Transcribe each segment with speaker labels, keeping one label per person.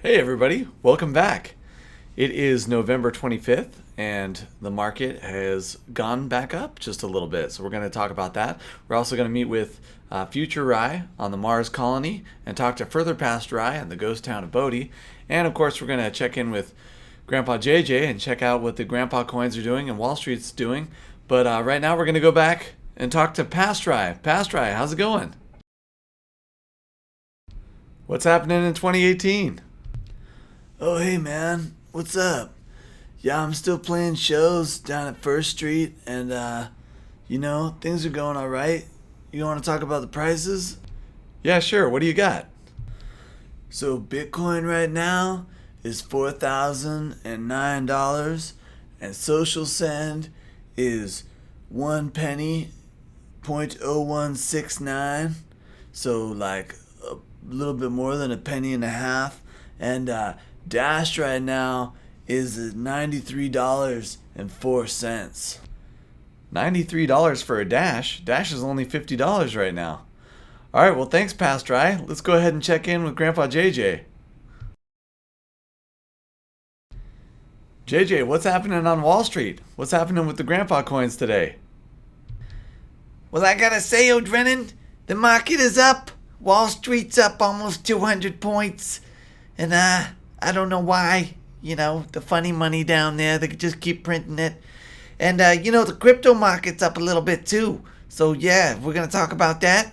Speaker 1: Hey everybody, welcome back. It is November 25th and the market has gone back up just a little bit. So we're going to talk about that. We're also going to meet with future rhY on the Mars colony and talk to further past rhY on the ghost town of Bodhi. And of course we're going to check in with Grandpa JJ and check out what the grandpa coins are doing and Wall Street's doing. But right now we're going to go back and talk to past rhY. Past rhY, how's it going? What's happening in 2018?
Speaker 2: Oh, hey man, what's up? Yeah, I'm still playing shows down at First Street, and things are going alright. You want to talk about the prices?
Speaker 1: Yeah, sure. What do you got?
Speaker 2: So, Bitcoin right now is $4,009, and Social Send is 1 penny, 0.0169, so like a little bit more than a penny and a half, and Dash right now is at $93.04.
Speaker 1: $93 for a Dash? Dash is only $50 right now. Alright, well thanks past rhY. Let's go ahead and check in with Grandpa JJ. JJ, what's happening on Wall Street? What's happening with the grandpa coins today?
Speaker 2: Well, I gotta say, O'Drennan, the market is up. Wall Street's up almost 200 points. And I don't know why, the funny money down there, they just keep printing it. And, the crypto market's up a little bit too. So, yeah, we're going to talk about that.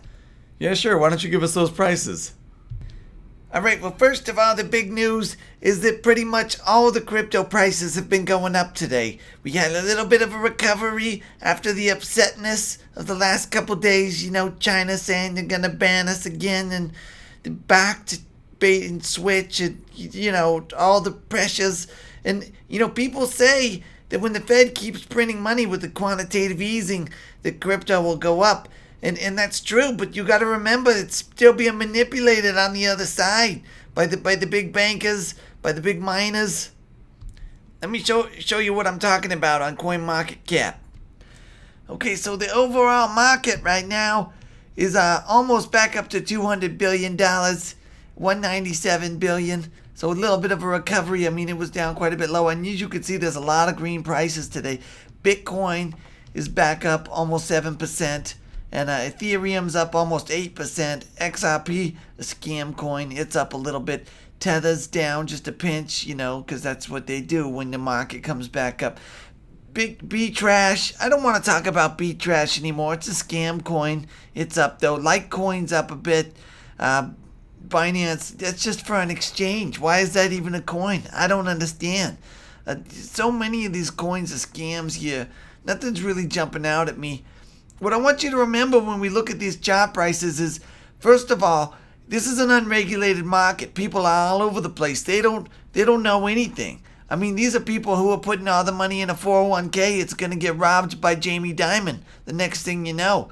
Speaker 1: Yeah, sure. Why don't you give us those prices?
Speaker 2: All right, well, first of all, the big news is that pretty much all the crypto prices have been going up today. We had a little bit of a recovery after the upsetness of the last couple days. China saying they're going to ban us again and they're back to bait and switch and all the pressures, and people say that when the Fed keeps printing money with the quantitative easing, the crypto will go up, and that's true, but you got to remember it's still being manipulated on the other side by the big bankers, by the big miners. Let me show you what I'm talking about on CoinMarketCap. Okay, so the overall market right now is almost back up to $200 billion. 197 billion, so a little bit of a recovery. I mean, it was down quite a bit lower, and as you can see, there's a lot of green prices today. Bitcoin is back up almost 7%, and Ethereum's up almost 8%. XRP, a scam coin, it's up a little bit. Tether's down just a pinch, because that's what they do when the market comes back up. Big B-Trash, I don't want to talk about B-Trash anymore. It's a scam coin. It's up, though. Litecoin's up a bit. Binance, that's just for an exchange. Why is that even a coin? I don't understand. So many of these coins are scams here. Nothing's really jumping out at me. What I want you to remember when we look at these chart prices is, first of all, this is an unregulated market. People are all over the place. They don't know anything. I mean, these are people who are putting all the money in a 401k. It's going to get robbed by Jamie Dimon the next thing you know.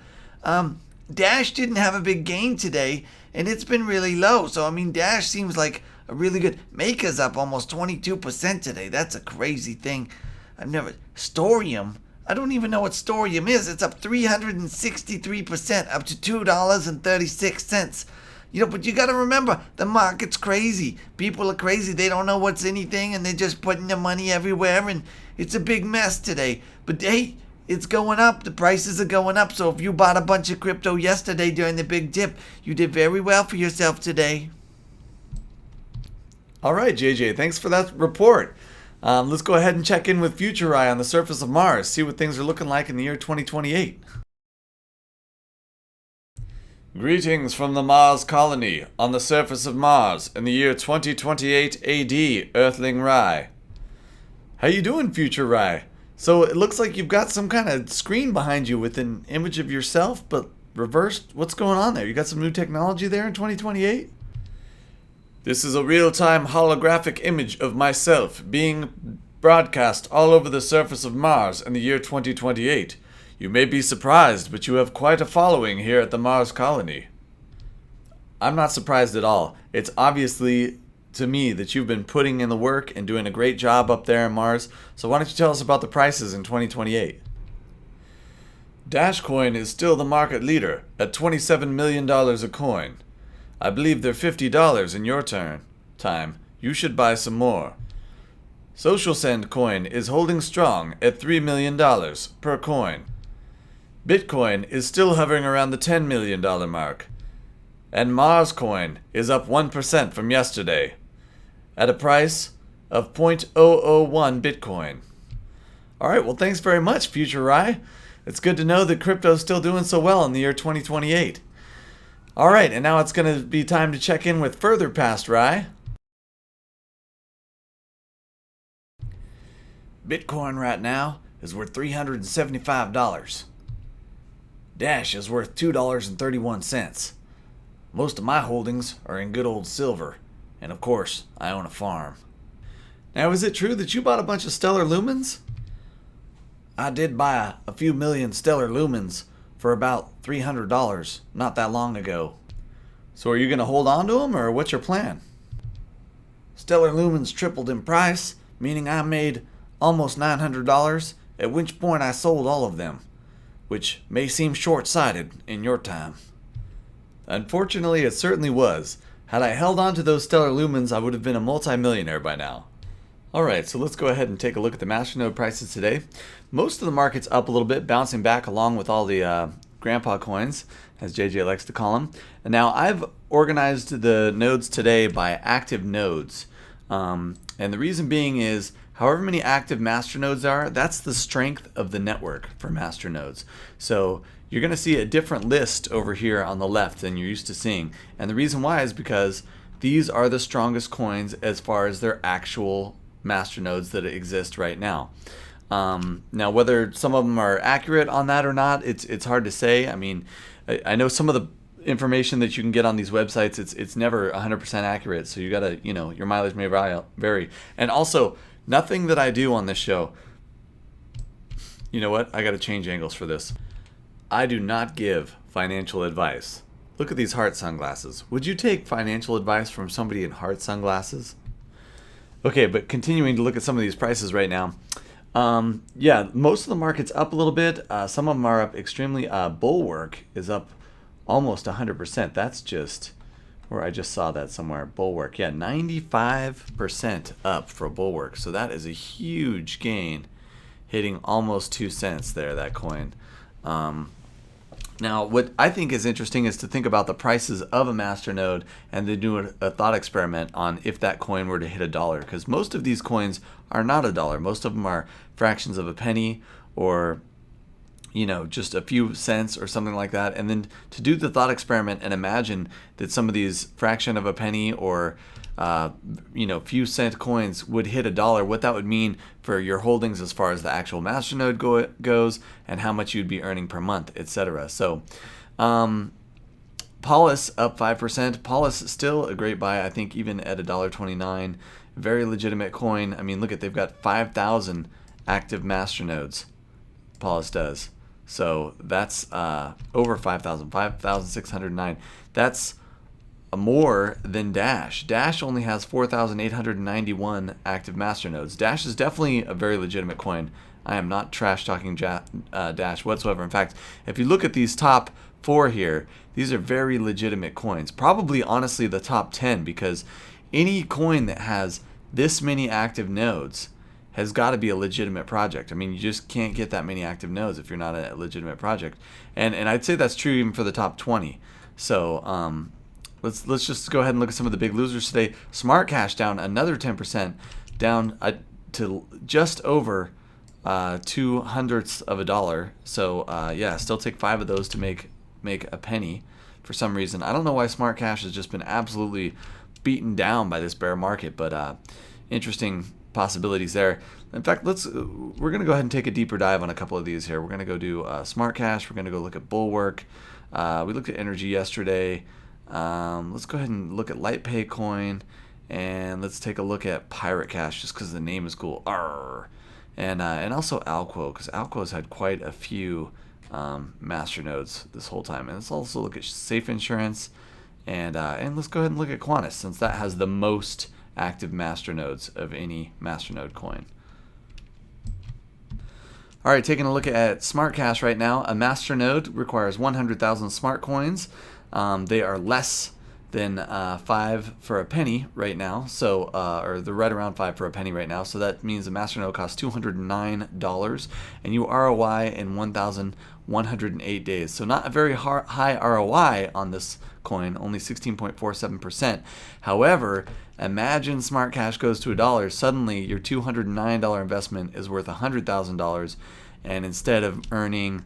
Speaker 2: Dash didn't have a big gain today, and it's been really low. So, I mean, Dash seems like a really good... Maker's up almost 22% today. That's a crazy thing. Storium, I don't even know what Storium is. It's up 363%, up to $2.36. But you got to remember, the market's crazy. People are crazy. They don't know what's anything, and they're just putting their money everywhere, and it's a big mess today. But, hey, it's going up. The prices are going up. So if you bought a bunch of crypto yesterday during the big dip, you did very well for yourself today.
Speaker 1: All right, JJ, thanks for that report. Let's go ahead and check in with future rhY on the surface of Mars, see what things are looking like in the year 2028. Greetings from the Mars colony on the surface of Mars in the year 2028 AD, Earthling rhY. How you doing, future rhY? So it looks like you've got some kind of screen behind you with an image of yourself, but reversed. What's going on there? You got some new technology there in 2028? This is a real-time holographic image of myself being broadcast all over the surface of Mars in the year 2028. You may be surprised, but you have quite a following here at the Mars colony. I'm not surprised at all. It's obviously to me that you've been putting in the work and doing a great job up there on Mars. So why don't you tell us about the prices in 2028? Dashcoin is still the market leader at $27 million a coin. I believe they're $50 in your time. you should buy some more. Social Send coin is holding strong at $3 million per coin. Bitcoin is still hovering around the $10 million mark. And Mars coin is up 1% from yesterday, at a price of 0.001 Bitcoin. Alright, well thanks very much, Future rhY. It's good to know that crypto's still doing so well in the year 2028. Alright, and now it's going to be time to check in with further past rhY. Bitcoin right now is worth $375. Dash is worth $2.31. Most of my holdings are in good old silver, and of course, I own a farm. Now, is it true that you bought a bunch of stellar lumens? I did buy a few million stellar lumens for about $300 not that long ago. So are you going to hold on to them, or what's your plan? Stellar lumens tripled in price, meaning I made almost $900, at which point I sold all of them, which may seem short-sighted in your time. Unfortunately, it certainly was. Had I held on to those stellar lumens, I would have been a multi-millionaire by now. Alright, so let's go ahead and take a look at the MasterNode prices today. Most of the market's up a little bit, bouncing back along with all the grandpa coins, as JJ likes to call them. And now I've organized the nodes today by active nodes. And the reason being is, however many active masternodes are, that's the strength of the network for masternodes. So you're going to see a different list over here on the left than you're used to seeing. And the reason why is because these are the strongest coins as far as their actual masternodes that exist right now. Now, whether some of them are accurate on that or not, it's hard to say. I mean, I know some of the information that you can get on these websites, it's never 100% accurate. So you gotta, your mileage may vary. And also, nothing that I do on this show, you know what? I gotta change angles for this. I do not give financial advice. Look at these heart sunglasses. Would you take financial advice from somebody in heart sunglasses? Okay, but continuing to look at some of these prices right now. Yeah, most of the market's up a little bit. Some of them are up extremely. Bulwark is up almost 100%. That's just where I just saw that somewhere. Bulwark, yeah, 95% up for Bulwark. So that is a huge gain, hitting almost 2 cents there, that coin. Now, what I think is interesting is to think about the prices of a masternode and then do a thought experiment on if that coin were to hit $1, because most of these coins are not $1. Most of them are fractions of a penny, or just a few cents or something like that. And then to do the thought experiment and imagine that some of these fraction of a penny or few cent coins would hit $1, what that would mean for your holdings as far as the actual masternode goes, and how much you'd be earning per month, etc. So Polis up 5%. Polis is still a great buy, I think, even at $1.29. Very legitimate coin. I mean, look at, they've got 5,000 active masternodes. Polis does. So that's over 5,000, 5,609. That's more than Dash. Dash only has 4,891 active masternodes. Dash is definitely a very legitimate coin. I am not trash talking Dash whatsoever. In fact, if you look at these top 4 here, these are very legitimate coins. Probably, honestly, the top 10, because any coin that has this many active nodes has got to be a legitimate project. I mean, you just can't get that many active nodes if you're not a legitimate project. And I'd say that's true even for the top 20. So let's just go ahead and look at some of the big losers today. Smart Cash down another 10%, down to just over 0.02 of a dollar. So yeah, still take 5 of those to make a penny for some reason. I don't know why Smart Cash has just been absolutely beaten down by this bear market, but interesting possibilities there. In fact, we're gonna go ahead and take a deeper dive on a couple of these here. We're gonna go do Smart Cash. We're gonna go look at Bulwark. We looked at energy yesterday. Let's go ahead and look at LightPay coin, and let's take a look at Pirate Cash just because the name is cool. Arr. And also Alquo, because Alquo's had quite a few masternodes this whole time. And let's also look at Safe Insurance, and let's go ahead and look at Qantas, since that has the most active masternodes of any masternode coin. All right, taking a look at Smart Cash right now. A masternode requires 100,000 smart coins. They are less then 5 for a penny right now. So, or they're right around 5 for a penny right now. So that means the MasterNode costs $209, and you ROI in 1,108 days. So not a very high ROI on this coin, only 16.47%. However, imagine smart cash goes to $1. Suddenly, your $209 investment is worth $100,000, and instead of earning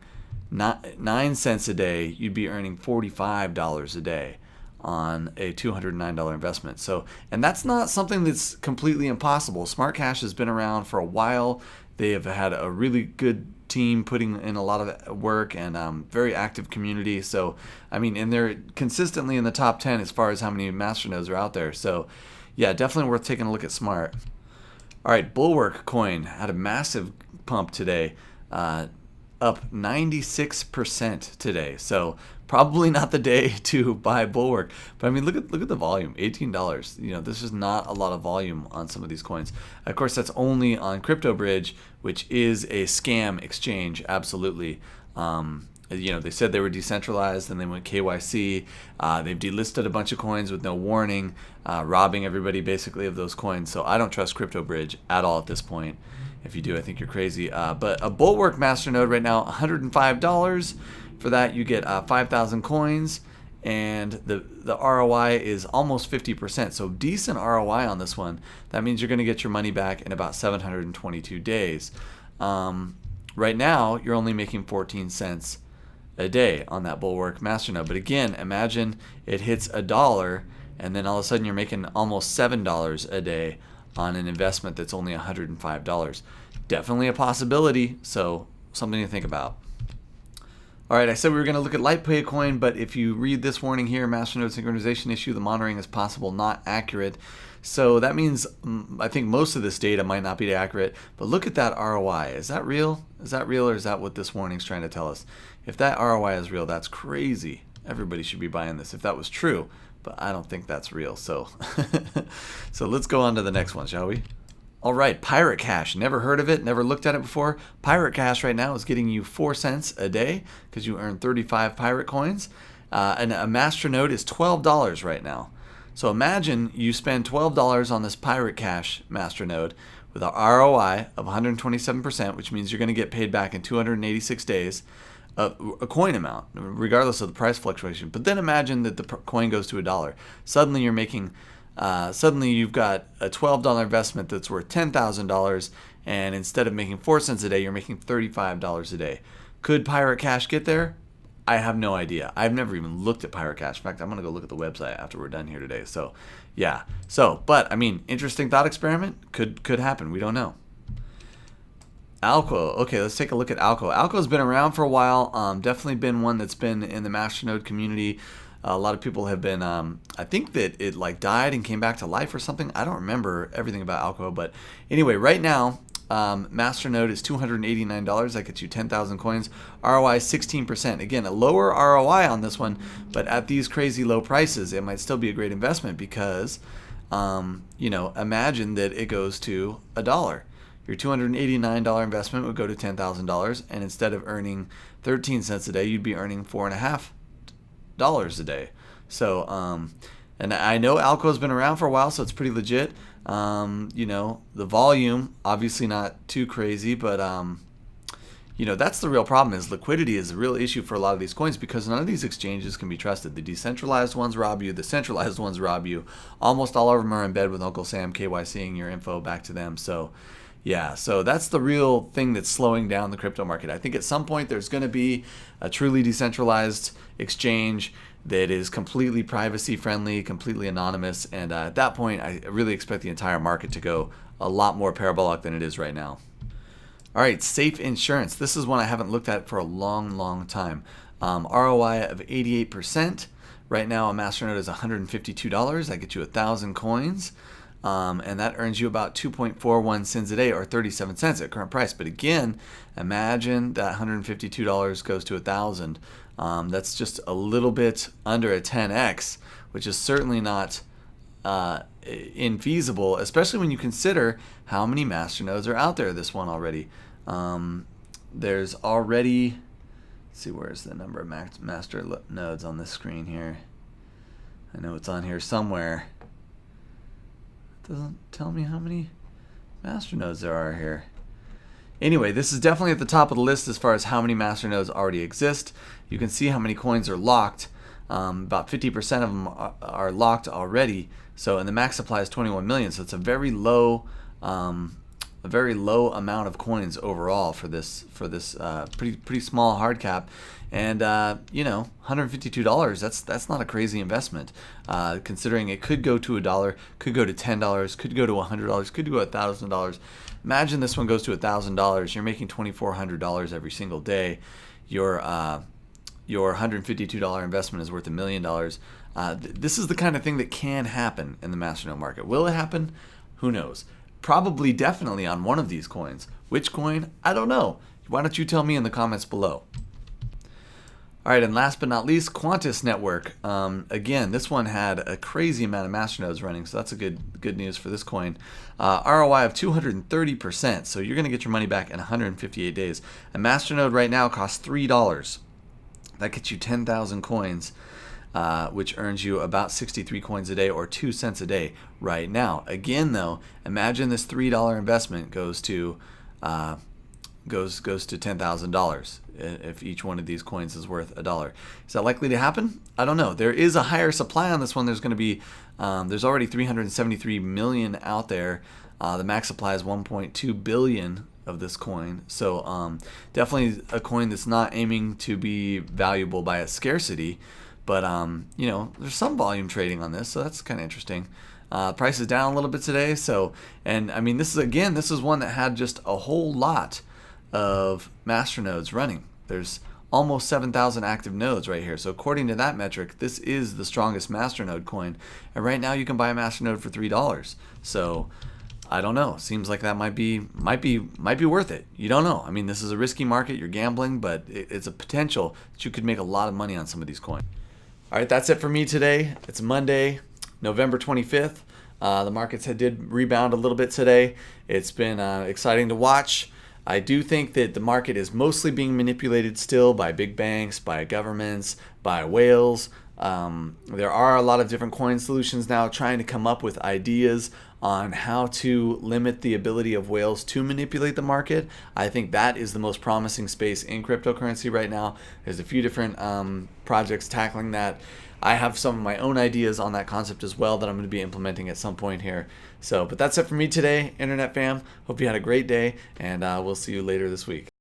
Speaker 1: 9 cents a day, you'd be earning $45 a day on a $209 investment. So, and that's not something that's completely impossible. Smart Cash has been around for a while. They have had a really good team putting in a lot of work, and very active community. So, I mean, and they're consistently in the top 10 as far as how many MasterNodes are out there. So, yeah, definitely worth taking a look at Smart. All right, Bulwark coin had a massive pump today. Up 96% today. So probably not the day to buy Bulwark. But I mean, look at the volume, $18. You know, this is not a lot of volume on some of these coins. Of course, that's only on CryptoBridge, which is a scam exchange. Absolutely. You know, they said they were decentralized, and they went KYC. They've delisted a bunch of coins with no warning, robbing everybody basically of those coins. So I don't trust CryptoBridge at all at this point. If you do, I think you're crazy. But a Bulwark MasterNode right now, $105. For that, you get 5,000 coins, and the ROI is almost 50%. So decent ROI on this one. That means you're going to get your money back in about 722 days. Right now, you're only making 14 cents a day on that Bulwark MasterNode. But again, imagine it hits $1, and then all of a sudden you're making almost $7 a day on an investment that's only $105. Definitely a possibility, so something to think about. All right, I said we were going to look at LightPay coin, but if you read this warning here, MasterNode synchronization issue, the monitoring is possible, not accurate. So that means I think most of this data might not be accurate, but look at that ROI. Is that real? Is that real, or is that what this warning is trying to tell us? If that ROI is real, that's crazy. Everybody should be buying this if that was true. But I don't think that's real, so so let's go on to the next one, shall we? All right, Pirate Cash. Never heard of it, never looked at it before. Pirate Cash right now is getting you 4 cents a day because you earn 35 pirate coins. And a MasterNode is $12 right now. So imagine you spend $12 on this Pirate Cash MasterNode with an ROI of 127%, which means you're going to get paid back in 286 days. A coin amount, regardless of the price fluctuation. But then imagine that the coin goes to $1. Suddenly you're making, suddenly you've got a $12 investment that's worth $10,000, and instead of making 4 cents a day, you're making $35 a day. Could Pirate Cash get there? I have no idea. I've never even looked at Pirate Cash. In fact, I'm gonna go look at the website after we're done here today. So, yeah. So, but I mean, interesting thought experiment. Could happen. We don't know. Alco. Okay, let's take a look at Alco. Alco's been around for a while. Definitely been one that's been in the MasterNode community. A lot of people have been, I think that it like died and came back to life or something. I don't remember everything about Alco, but anyway, right now, MasterNode is $289. That gets you 10,000 coins. ROI 16%. Again, a lower ROI on this one, but at these crazy low prices, it might still be a great investment because, you know, imagine that it goes to $1. Your $289 investment would go to $10,000, and instead of earning 13 cents a day, you'd be earning $4.50 a day. So, and I know Alco's been around for a while, so it's pretty legit. You know, the volume, obviously not too crazy, but, you know, that's the real problem is liquidity is a real issue for a lot of these coins because none of these exchanges can be trusted. The decentralized ones rob you. The centralized ones rob you. Almost all of them are in bed with Uncle Sam KYCing your info back to them. So, yeah, so that's the real thing that's slowing down the crypto market. I think at some point there's going to be a truly decentralized exchange that is completely privacy friendly, completely anonymous, and at that point I really expect the entire market to go a lot more parabolic than it is right now. All right, Safe Insurance. This is one I haven't looked at for a long time. ROI of 88%. Right now a MasterNode is $152. That gets you 1,000 coins. And that earns you about 2.41 cents a day or 37 cents at current price. But again, imagine that $152 goes to 1,000. That's just a little bit under a 10x, which is certainly not infeasible, especially when you consider how many MasterNodes are out there. This one already. There's already, let's see, where's the number of master nodes on this screen here? I know it's on here somewhere. It doesn't tell me how many masternodes there are here. Anyway, this is definitely at the top of the list as far as how many masternodes already exist. You can see how many coins are locked. About 50% of them are locked already. So, and the max supply is 21 million. So it's a very low amount of coins overall for this pretty small hard cap. And you know, $152. That's not a crazy investment, considering it could go to $1, could go to $10, could go to $100, could go to $1,000. Imagine this one goes to $1,000. You're making $2,400 every single day. Your $152 investment is worth $1 million. This is the kind of thing that can happen in the masternode market. Will it happen? Who knows? Probably, definitely on one of these coins. Which coin? I don't know. Why don't you tell me in the comments below? All right, and last but not least, Quantus Network. Again, this one had a crazy amount of masternodes running, so that's a good news for this coin. ROI of 230%, so you're going to get your money back in 158 days. A masternode right now costs $3. That gets you 10,000 coins, which earns you about 63 coins a day or 2 cents a day right now. Again, though, imagine this $3 investment goes to $10,000 if each one of these coins is worth $1. Is that likely to happen? I don't know. There is a higher supply on this one. There's going to be there's already 373 million out there. The max supply is 1.2 billion of this coin. So definitely a coin that's not aiming to be valuable by its scarcity, but you know, there's some volume trading on this, so that's kind of interesting. Price is down a little bit today, so, and I mean, this is one that had just a whole lot of masternodes running. There's almost 7,000 active nodes right here. So according to that metric, this is the strongest masternode coin. And right now you can buy a masternode for $3. So I don't know. Seems like that might be worth it. You don't know. I mean, this is a risky market. You're gambling, but it's a potential that you could make a lot of money on some of these coins. All right, that's it for me today. It's Monday, November 25th. The markets did rebound a little bit today. It's been exciting to watch. I do think that the market is mostly being manipulated still by big banks, by governments, by whales. There are a lot of different coin solutions now trying to come up with ideas on how to limit the ability of whales to manipulate the market. I think that is the most promising space in cryptocurrency right now. There's a few different projects tackling that. I have some of my own ideas on that concept as well that I'm going to be implementing at some point here. So, but that's it for me today, Internet fam. Hope you had a great day, and we'll see you later this week.